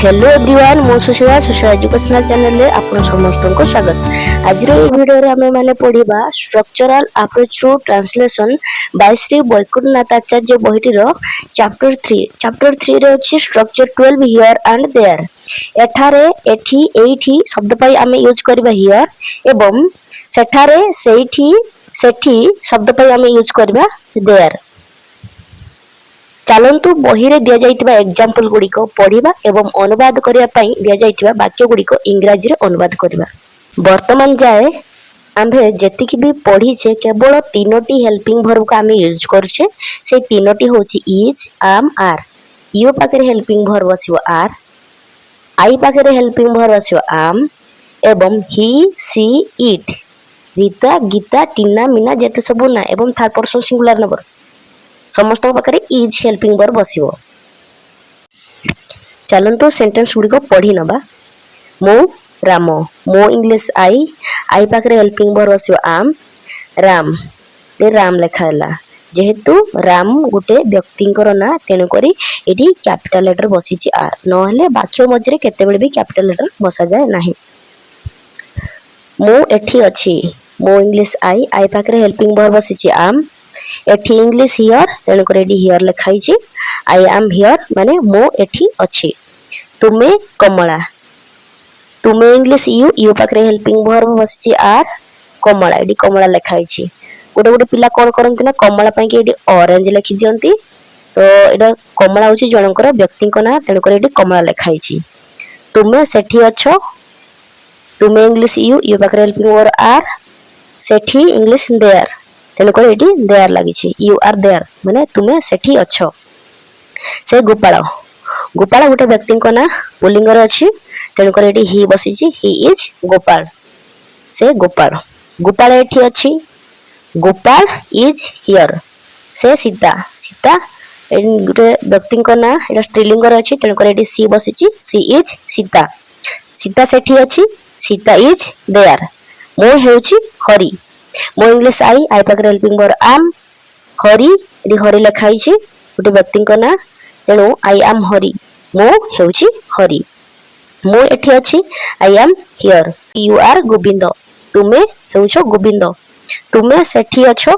Hello everyone मो Sushila educational channel रे आपन समस्त को स्वागत। आज रो वीडियो रे हमें माने पढिबा structural approach to translation by Shri Vaikunthanath Acharya बहिटी रो चैप्टर 3 रे अछि स्ट्रक्चर 12 हियर एंड देयर। एठारे एठी शब्द पई हमें यूज करबा हियर एवं सेठारे सेठी शब्द पई हमें यूज करबा देयर। चलंतु बही रे दिया जाइतिबा एग्जांपल गुड़िक पढ़िबा एवं अनुवाद करिया पई दिया जाइतिबा वाक्य गुड़िक इंग्रजी रे अनुवाद करबा। वर्तमान जाए आम्भे जेतिकी भी पढ़ी छे केवल तीनोटी हेल्पिंग वर्ब को आमे यूज करछे। से तीनोटी होची इज एम आर। यू पाखरे हेल्पिंग वर्ब आसीबो आर, आई पाखरे हेल्पिंग वर्ब आसीबो एम एवं ही सी इट, रीता गीता टीना मीना जेते सबु ना एवं थर्ड पर्सन सिंगुलर नंबर समस्त पाखरे इज हेल्पिंग वर्ब बसिबो। चलंतु सेंटेंस गुडी को पढ़ी नबा। मो राम, मो इंग्लिश आई पाखरे हेल्पिंग वर्ब बसिबो आम, राम रे राम लेखा हला जेहेतु राम गुटे व्यक्तिंकर ना तेनु करी एडी कैपिटल लेटर बसिची आर, नहले वाक्य मझरे केते बेले भी कैपिटल लेटर बसा जाय नाही। मो एठी अछि, मो इंग्लिश आई पाखरे हेल्पिंग वर्ब बसिची आम, एठी इंग्लिश हियर तेणु कर एडी हियर लिखाई छी। आई एम हियर माने मो एठी अछि। तुमे कमला, तुमे इंग्लिश यू पाखरे हेल्पिंग वर्ब बसछि आर, कमला एडी कमला लिखाई छी। गोटे गोटे पिला कोन करंती ना कमला पई के एडी ऑरेंज लिखि दियंती, तो एडा कमला होची जनकर व्यक्ति को ना तेणु कर एडी कमला लिखाई छी। तुमे सेठी अछो, तुमे इंग्लिश यू पाखरे हेल्पिंग वर्ब आर, सेठी इंग्लिश देयर तेणु कर एडी देयर लागि छी। यू आर देयर माने तुमे सेठी अछो। से गोपाल, गोपाल गोटे व्यक्ति को ना पुल्लिंग रे अछि तेणु कर एडी ही बसी छी, ही इज गोपाल। से गोपाल, गोपाल एठी अछि, गोपाल इज हियर। से सीता, सीता गोटे व्यक्ति को ना एडा स्त्रीलिंग रे अछि तेणु कर एडी सी बसी छी, सी इज सीता। सीता सेठी अछि, सीता इज देयर। मो हेउची हरि, मो इंग्लिश आई पाखरे हेल्पिंग वर्ब आम, हरि एडी हरि लिखाई छी गोटे व्यक्ति को ना तेणु आई एम हरि, मो हेउची हरि। मो एठी अछि, I am here. You are Govind, तुमे हेउछो गोविंद, तुमे सेठी अछो,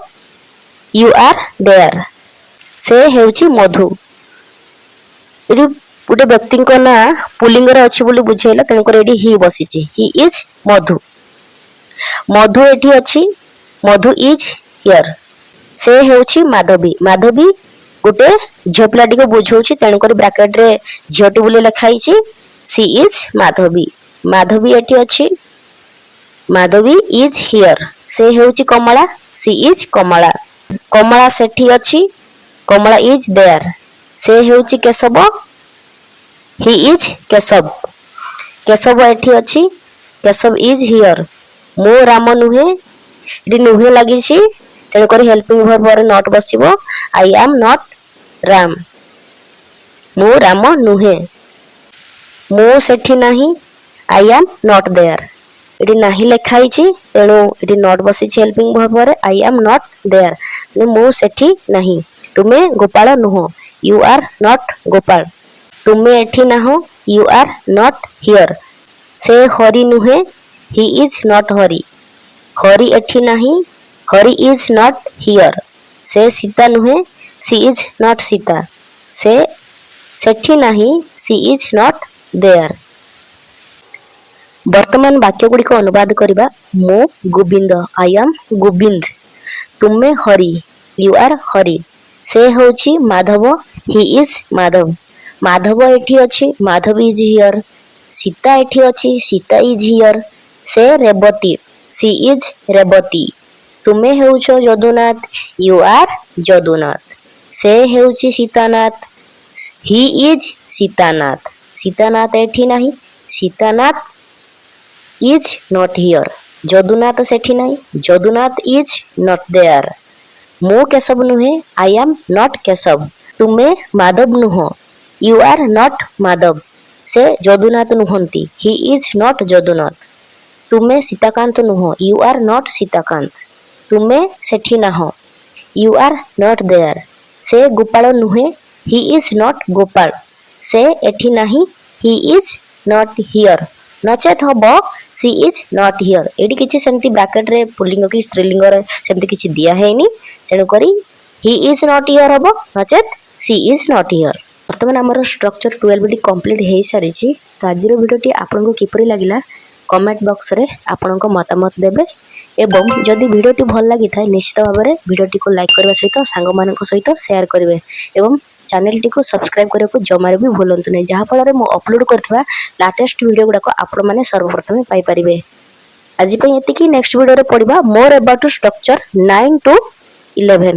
यू आर देयर। से हेउची मधु, एडी गोटे व्यक्ति को ना पुल्लिंग रे अछि बोली बुझेला तेणु कर एडी ही बसी छी, ही इज मधु। मधु एठी अछि, मधु इज हियर। से हेउची माधवी, माधवी गोटे झियो पिलाटी को बुझौची तेणु कर ब्रैकेट रे झियोटी बोली लिखाई छी, सी इज माधवी। माधवी एठी अछि, माधवी इज हियर। से हेउची कमला, सी इज कमला। कमला सेठी अछि, कमला इज देयर। से हेउची केशव, ही इज केशव। केशव एठी अछि, केशव इज हियर। मो राम नुहे, एडी नुहे लागि छी तेणु कर हेल्पिंग वर्ब रे नॉट बसिबो, आई एम नॉट राम। मो राम नुहे। मो सेठी नाही, आई एम नॉट देयर। एडी नाही लेखाई छी तेणु एडी नॉट बसी छी हेल्पिंग वर्ब रे, आई एम नॉट देयर मो सेठी नाही। तुमे गोपाल नुहो, यू आर नॉट गोपाल। तुमे एठी नाहो, यू आर नॉट हियर। से हरि नुहे, he is not Hari. Hari एठी नाही, हरि इज नॉट हियर। से सीता नुहे, सी इज नॉट सीता। से सेठी नाही, सी इज नॉट देयर। वर्तमान वाक्य गुडी को अनुवाद करिबा। मो गोविंद, आई एम गोविंद। तुमे हरि, यू आर हरि। से होची माधव, ही इज माधव। माधव एठी अछि, माधव इज हियर। सीता एठी अछि, सीता इज हियर। से रेवती, सी इज रेवती। तुमे हेउछो यदुनाथ, यू आर यदुनाथ। से हेउची सीतानाथ, ही इज सीतानाथ। सीतानाथ एठी नाही, Sitanath is not here. Jadunath सेठी नाही, यदुनाथ इज नॉट देयर। मो केशव नुहे, आई एम नॉट केशव। तुमे माधव नुहो, यू आर नॉट माधव। से यदुनाथ नुहंती, ही इज नॉट यदुनाथ। तुमे सीताकांत नुहो, यू आर नॉट सीताकांत। तुमे सेठी नाहो, यू आर नॉट देयर। से गोपाल नुहे, ही इज नॉट गोपाल। से एठी नाही, ହି ଇଜ୍ ନଟ୍ ହିଅର୍ ନଚେତ ହବ ସି ଇଜ୍ ନଟ୍ ହିଅର୍। ଏଇଠି କିଛି ସେମିତି ବ୍ରାକେଟରେ ପୁଲ୍ଲିଙ୍ଗ କି ସ୍ତ୍ରୀଲିଙ୍ଗରେ ସେମିତି କିଛି ଦିଆ ହେଇନି, ତେଣୁକରି ହି ଇଜ୍ ନଟ୍ ହିଅର୍ ହବ ନଚେତ ସି ଇଜ୍ ନଟ୍ ହିଅର୍। ବର୍ତ୍ତମାନ ଆମର ଷ୍ଟ୍ରକ୍ଚର 12ଟି କମ୍ପ୍ଲିଟ୍ ହେଇସାରିଛି। ତ ଆଜିର ଭିଡ଼ିଓଟି ଆପଣଙ୍କୁ କିପରି ଲାଗିଲା କମେଣ୍ଟ ବକ୍ସରେ ଆପଣଙ୍କ ମତାମତ ଦେବେ ଏବଂ ଯଦି ଭିଡ଼ିଓଟି ଭଲ ଲାଗିଥାଏ ନିଶ୍ଚିତ ଭାବରେ ଭିଡ଼ିଓଟିକୁ ଲାଇକ୍ କରିବା ସହିତ ସାଙ୍ଗମାନଙ୍କ ସହିତ ସେୟାର କରିବେ ଏବଂ ଚ୍ୟାନେଲଟିକୁ ସବସ୍କ୍ରାଇବ୍ କରିବାକୁ ଜମାରେ ବି ଭୁଲନ୍ତୁ ନାହିଁ, ଯାହାଫଳରେ ମୁଁ ଅପଲୋଡ଼ କରିଥିବା ଲାଟେଷ୍ଟ ଭିଡ଼ିଓ ଗୁଡ଼ାକ ଆପଣମାନେ ସର୍ବପ୍ରଥମେ ପାଇପାରିବେ। ଆଜି ପାଇଁ ଏତିକି, ନେକ୍ସଟ ଭିଡ଼ିଓରେ ପଢ଼ିବା ମୋର୍ ଏବାଉଟ୍ ଷ୍ଟ୍ରକ୍ଚର 9 to 11।